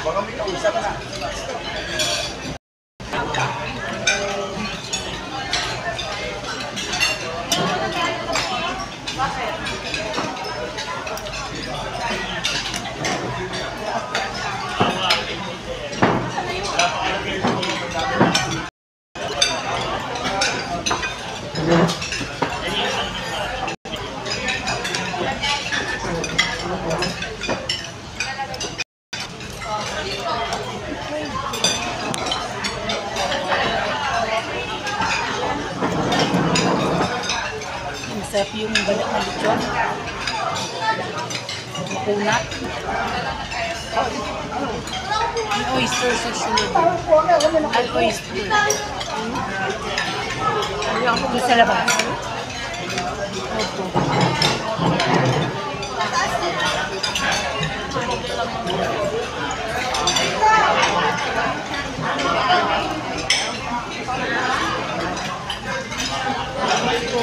Baka may kausap na. Masarap yung balat na lechon. Makunat. Ang oyster sa sulubong. Ang oyster. Ito sa labas. Opo.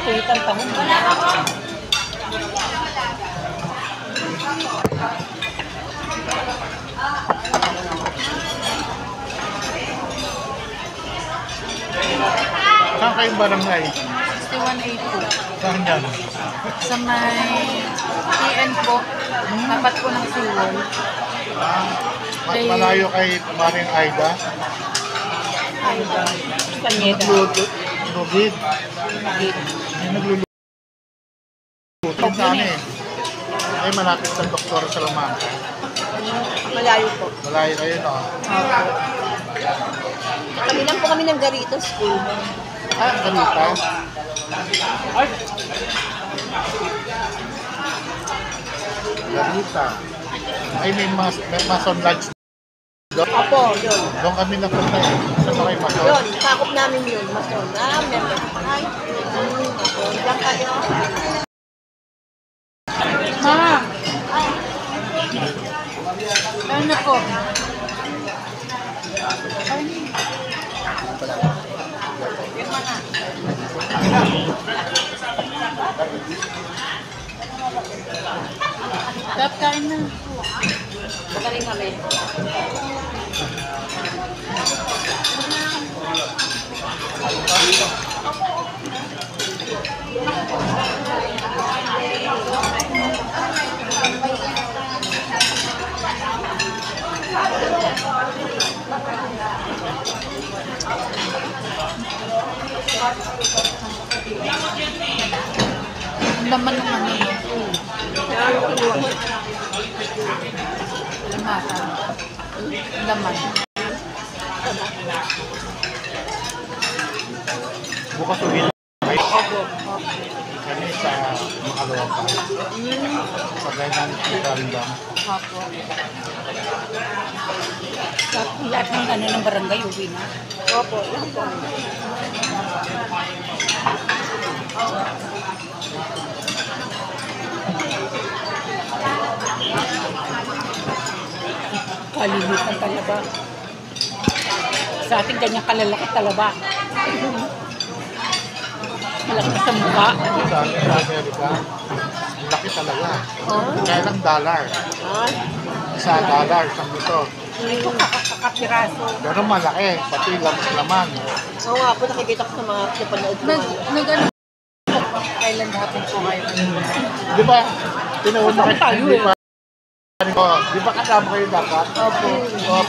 Kita-kita ang tahong. Saan kayong barangay? 6182. Saan yan? Sa may TN po, tapat po ng Seawall. Mas malayo kay Maring Aida? Aida. Kanyeda. Lugid. Hindi nagluluto sa amin. Ay, malapit sa Doktor Salamanca. Malayo po. Malayo kayo, no? Kami lang po kami ng Garito School. Ah, ganita. Ganita. Ay, may Mason Lodge. Opo, yun. Doon kami napunta eh. Saan ba kayo Mason? Yun, sakop namin yun. Mason. Member. Ay, opo. Diyan kayo. Ma! Ano po? Tap, kain na. Magaling kami. Ang laman ng ano. Lamatan. Laman. Bukas ulit. Kami sa makalawang pa. Sa ganyan kita rin lang. Opo. Lahat ng ano ng barangay, uwi na. Opo, yan po. Kalilitan talaba. Sa ating ganyan kalalaki talaba. Malaki sa mukha. Sa Amerika, laki talaga. Kaya lang dollar. Isa dollar, isang ito. Ito kakapiraso. Pero malaki, pati laman. Oo nga po, nakikita ko sa mga napanood ko. Nag-ano kailan hapon po kayo? Di ba? Tinawag na tayo di ba? Di ba kasama kayo dapat? Opo.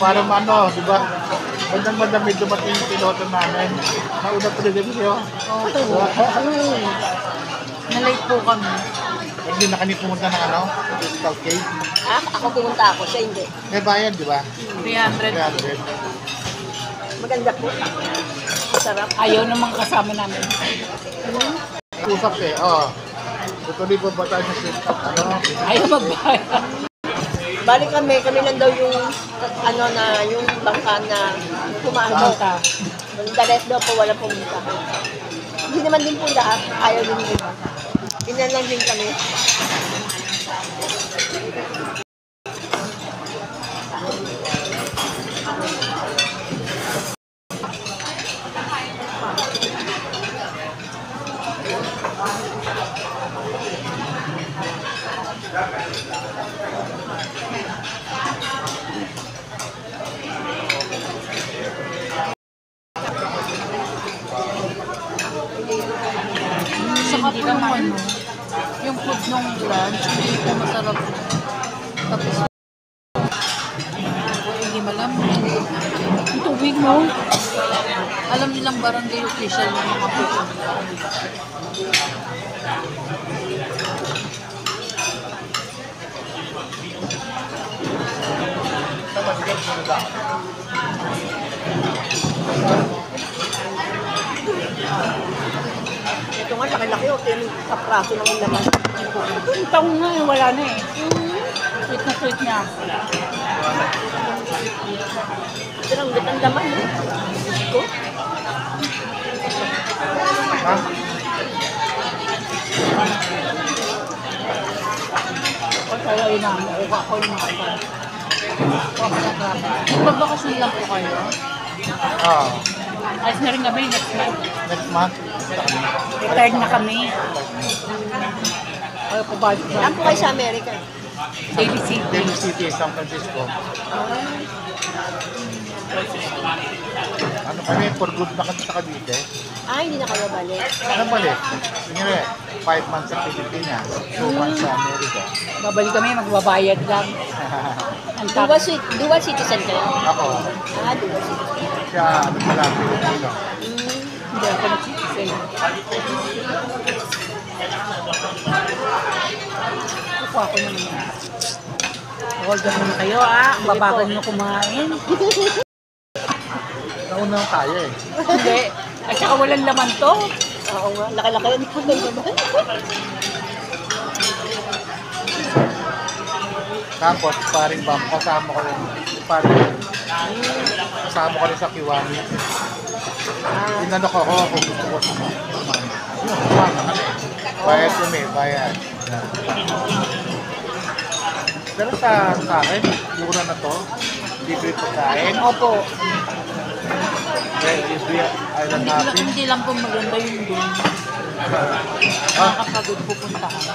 Para ano, di ba? Bandang-bandang may dumating yung piloto namin. Nauna pa rin yun. Oo. Na-late po kami. Hindi na kami pumunta ng ano, Crystal Cave. Ah, ako pumunta ako, siya hindi. May bayad, di ba? 300. 300. Maganda po. Sarap. Ayaw namang kasama namin. Usap eh, oo. Tutuloy po ba tayo sa Crystal? Ano? Ayaw magbayad. Balik kami lang daw yung ano na yung bangka na pumaano. Bangka. The rest daw po wala pumunta. Hindi naman din po lahat. Ayaw din yung iba. Ganyan lang din kami. Saka po yung ano, yung food nung lunch, hindi po masarap. Tapos, hindi malamig. Ang tubig mo. Alam nilang barangay official ng mga pupunta. Ito nga, laki-laki o. Pero sa praso ng laman. Yung taong nga, wala na eh. Sweet na sweet niya. Ito lang, ang laman. Ito. Ha? O kaya inamin ko ako yung mga ito. Magbakasyon lang po kayo. Oo. Ayos na rin kami next month. Next month. Retired na kami. Kaya po ba? Saan po kayo sa Amerika? Daily City. Daly City, San Francisco. Ano kami, for good na kami sa Cavite. Ah, hindi na kayo balik. Ano balik? Sige, 5 months sa Pilipinas, 2 months sa Amerika. Babalik kami, magbabayad lang. Ang tax. Dual citizen kayo? Ako, Ah, dual citizen. siya, ano pala, Pilipino. Hindi ako nagsisisay. Kukuha ko naman yan. Order naman kayo babagal nyo kumain. Nauna lang tayo eh. Hindi. At saka walang laman to. Oo nga, laki-laki yun. Hindi po na naman. Tapos, paring bam, kasama ko rin. Kasama ko rin sa Kiwami. Inano ko ako kung gusto ko sumama. Yun, sumama kami. Bayad kami, bayad. Pero sa akin, mura na to. Libre pagkain. Opo. Libre island happy. Hindi lang po maganda yung doon. Nakakapagod pupunta ka.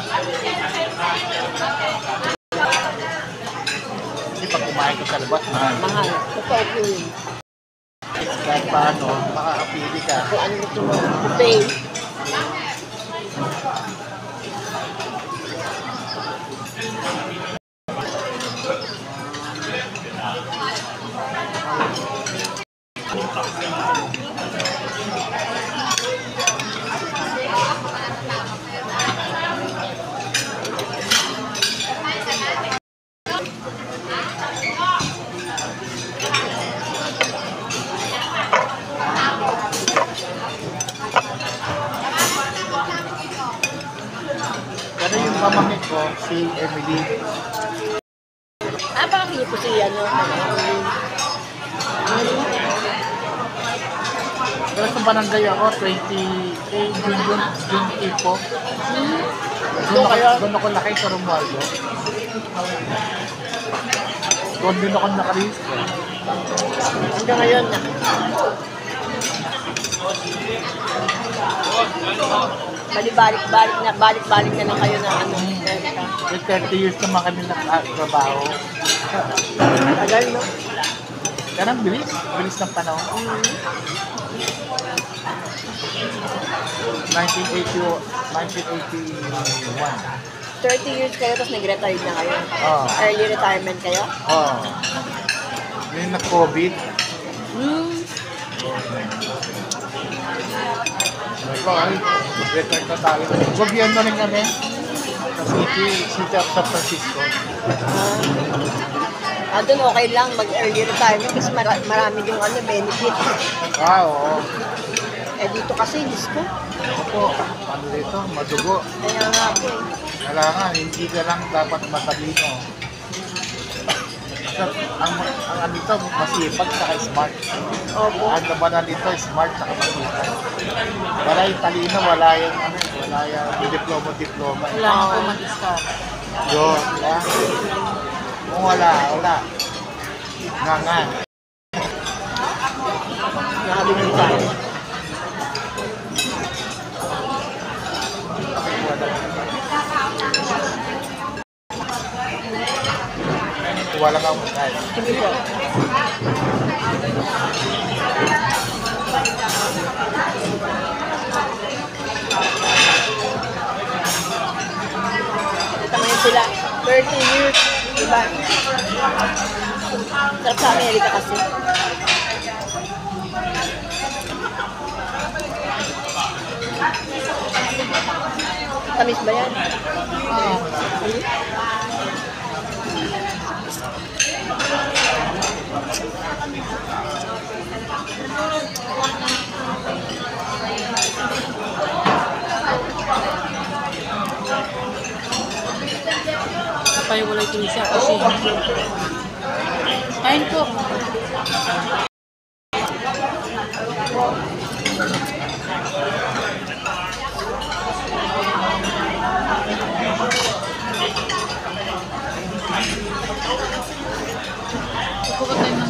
Kasi pag kumain ka sa labas, mahal. Mahal. Totoo po yun. Kahit paano, makakapili ka. Kung ano gusto mo, buffet. Pero yung pamangkin ko, si Emily, Ah, baka po si ano. pero sa barangay ako, 20, June 8 po. Doon ako laki sa Romualdo. Doon din ako nakarehistro. Hanggang ngayon na. Balik-balik na lang kayo na ano. Amerika. With 30 years naman kami nagtrabaho. Tagal, no? Yan ang bilis. Bilis ng panahon. 1981. 30 years kayo, tapos nag-retired na kayo. Oo. Early retirement kayo? Oo. Yung nag-COVID, Ito ay, return na tayo. Gobyerno rin kami sa City of San Francisco. Doon okay lang mag-early retirement kasi marami yung benefit. Oo. Dito kasi, Diyos ko. Opo, ano dito, madugo. Kaya nga po eh. Kailangan, hindi ka lang dapat matalino. Ang ano ito, masipag sa smart. Opo. Ang labanan nito, smart sa masipag. Wala yung talino, wala yung diploma. Wala na po mag-start. Yun, diba? Kung wala. Nga. Nakabigay tayo. Wala ka mo tayo. Sige po. Tamayin sila. 30 years. Diba? Sarap sa Amerika kasi. Tamis ba yan? Oo. Kapay wala ito siya kasi. Kain po. Kukuha tayo ng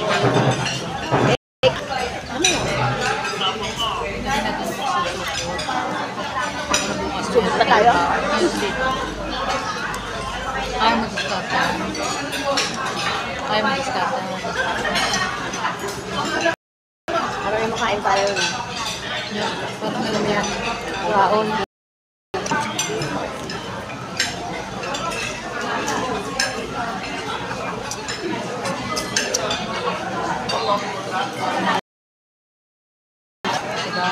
Subok na tayo? Ay, mag-start tayo. Marami makain tayo. Yan. Parang alam yan. Waon. Diba?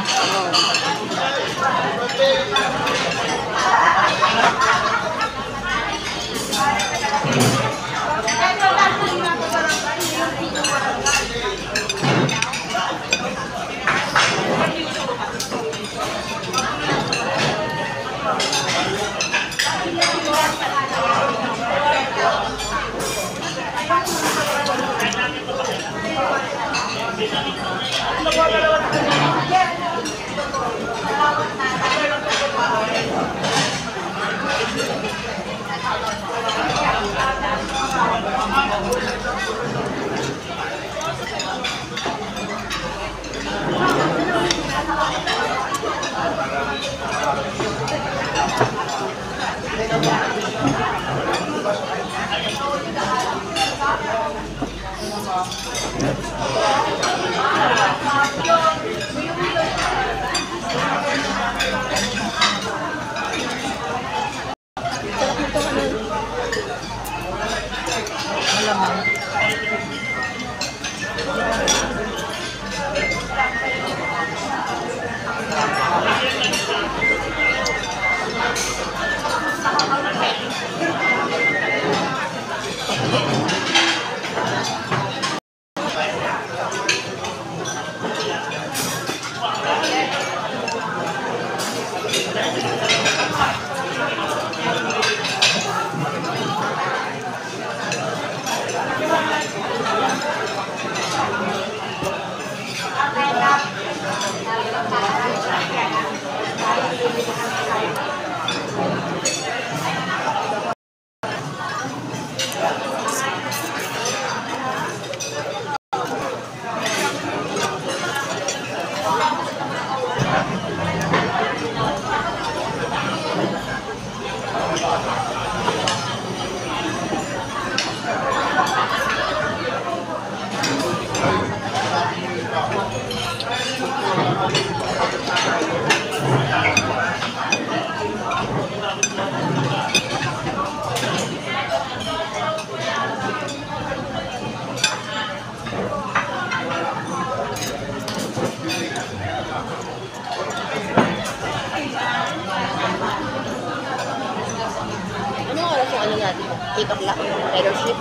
8 o'clock. Fellowship.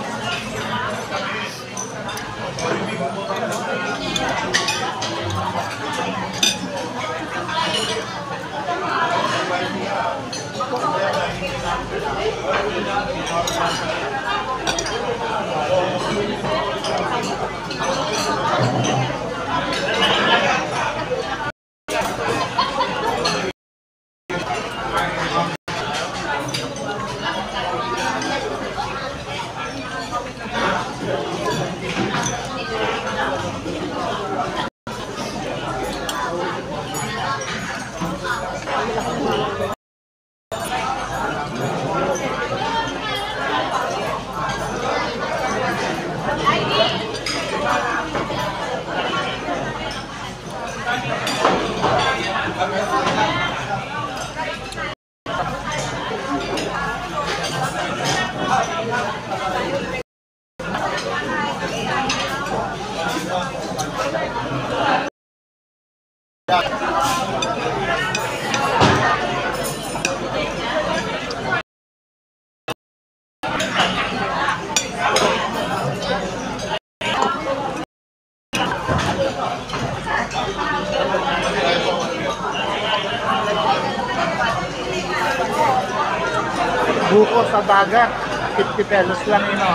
Buko sa dagat, 50 pesos lang yun, no?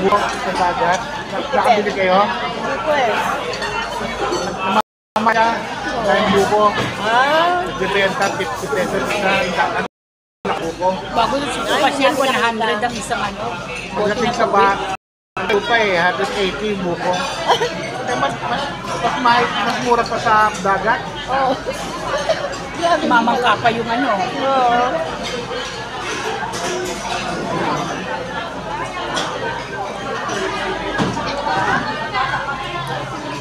Buko sa dagat. Nakabili kayo? Hindi ko eh. Mamaya, dahil buko, Ah, dependa 50 pesos na buko. Bago na siya kasi 100 ang isang ano. Pagdating sa ito pa eh, 180 yung buko. Mas mura pa sa dagat. oo. Grabe. Mamangka pa yung ano. Oo.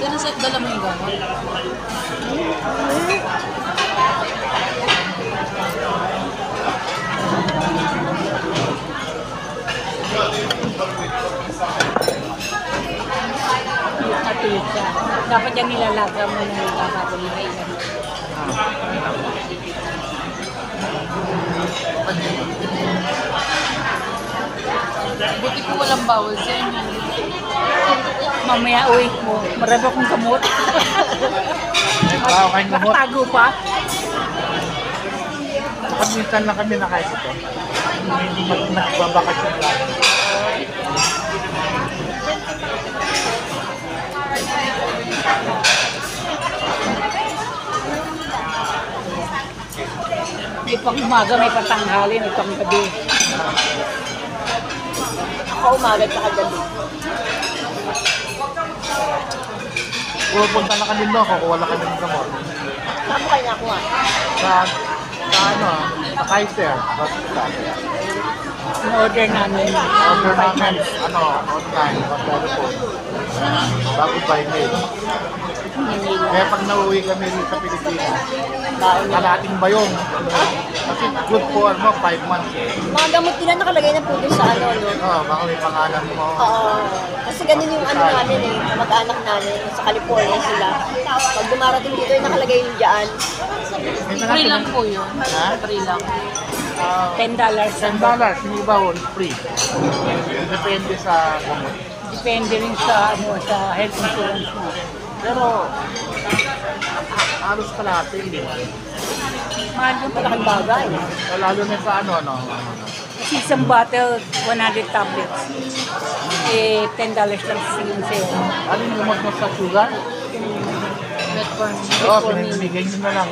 Ganun sa dala mo yung gamot. Natuyot siya. Dapat yung nilalaga mo na bago nilailan. Buti ko walang bawal sa inyo. Mamaya uwi mo, marami akong gamot. Wow, kayong gamot. Nakatago pa. Kapag minsan lang kami nakain ito. Nagbabakasyon lang. May pang umaga, may patanghali, may pang gabi. Ako umaga at gabi. Pupunta na kami doon, kukuha na kami ng gamot. Saan mo kayo nakuha? Sa sa Kaiser Hospital. In-order namin. Order namin, online, on telephone. Bago by mail. Manila. Kaya pag nauwi kami rin sa Pilipinas, Baon na. kalating bayong. Kasi good for 5 months eh. Mga gamot nila nakalagay na po dun sa ano, no? Oo, baka may pangalan mo. Oo. Kasi ganun yung ano namin eh, mag-anak namin, sa California sila. Pag dumarating dito, yung nakalagay yung dyan. Free lang po yun. Ha? Free lang. $10, $10. yung iba free. Depende sa gamot. Depende rin sa sa health insurance mo. Pero, halos kalahati, hindi ba? Mahal yung Malaking bagay. Lalo na sa Kasi isang bottle, 100 tablets. Eh, $10 lang sa'yo. ano yung gamot mo sa sugar? Metformin. Oo, pinamimigay nyo na lang.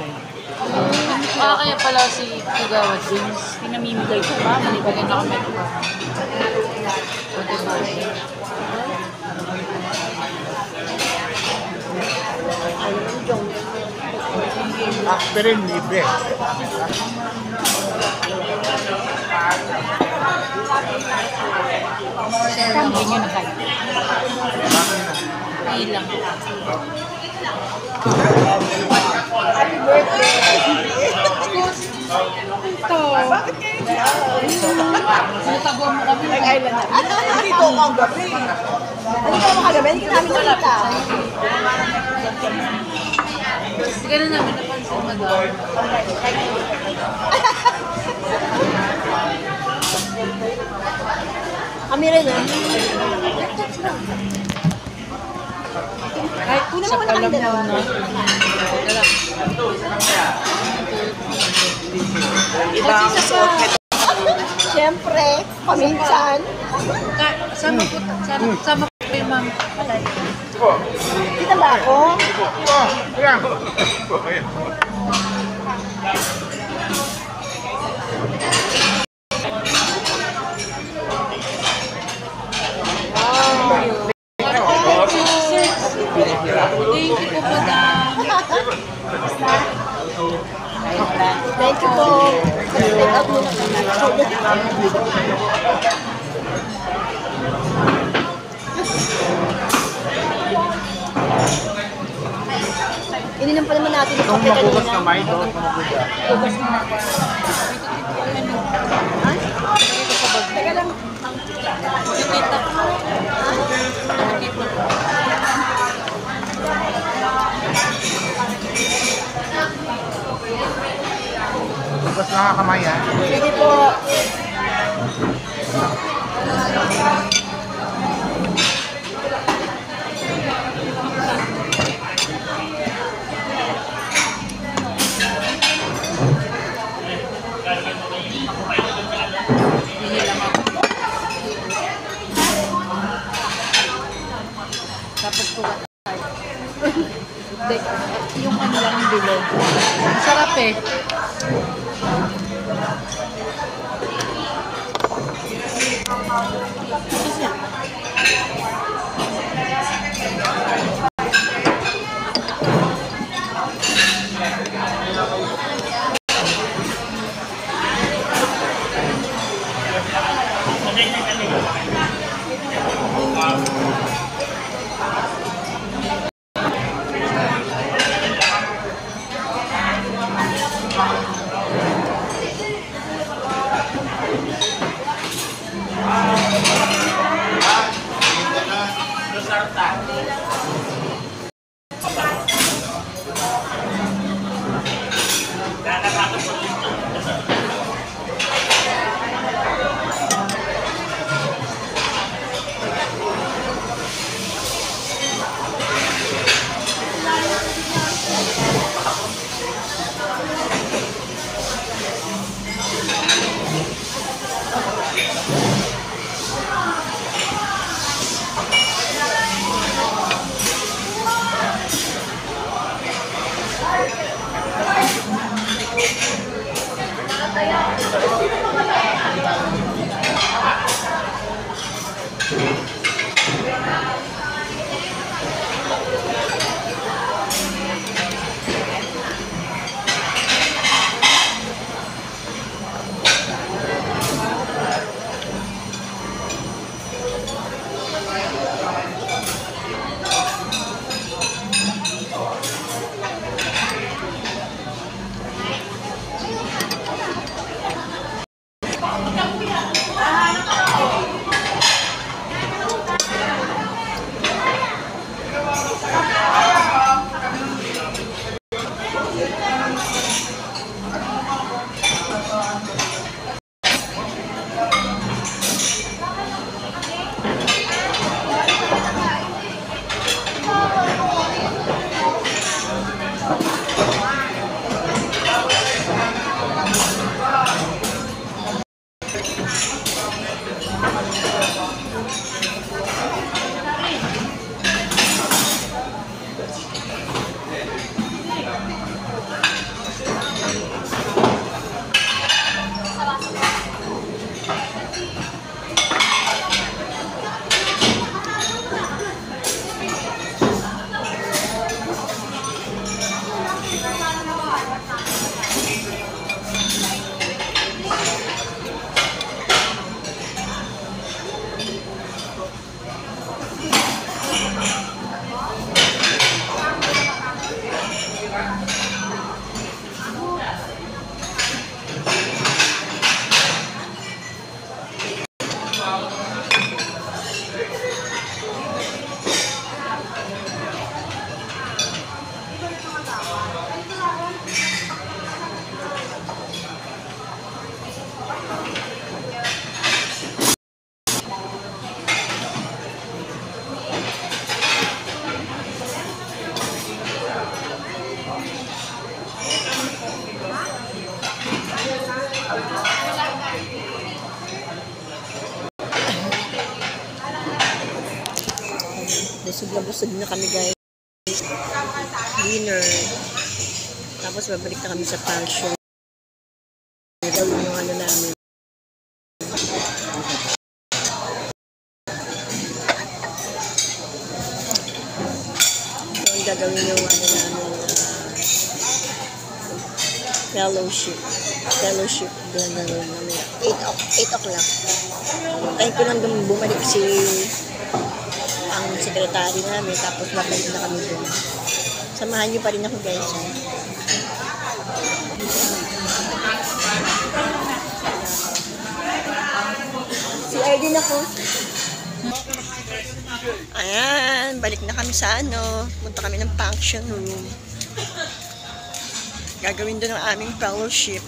Kaya pala si Kagawa James, pinamimigay ko pa, manibigyan ako Metformin. Ayun yung jong. Aspirin, libre. Hindi nyo na kayo. Ilang. Happy birthday! Ito. Natago mo kami. Nag-island na. Hindi ko ang gabi. Hindi ko makagabi, hindi namin nakita. Hindi ka na namin napansin, madam. Kami rin ah. Kahit Una sa mo na kami alam dalawa. mo na. Kasi sa Siyempre, paminsan. sama ko kay ma'am. Kita ba ako? Oh, yan. Thank you po, madam. Thank you po. Take out muna kami. Ininom pa naman natin yung kape kanina. kamay doon. Hugas na. Ha? Teka lang. Nakita ko. Nakita ko. Bukas lang ang kamay, ha? Sige po. Hinilang ako. Tapos po yung ano lang yung bilog. Ang sarap eh. Busog na busog na kami guys. Dinner. Tapos babalik na kami sa pension. Gawin yung ano namin. Yung gagawin yung ano namin. Fellowship. Fellowship. Yung gagawin namin. 8 o'clock. Tayo ko lang bumalik si ang sekretary namin, tapos babalik na kami doon. Samahan niyo pa rin ako guys. Si Erwin ako. Ayan, balik na kami sa ano. Punta kami ng function room. Gagawin doon ang aming fellowship.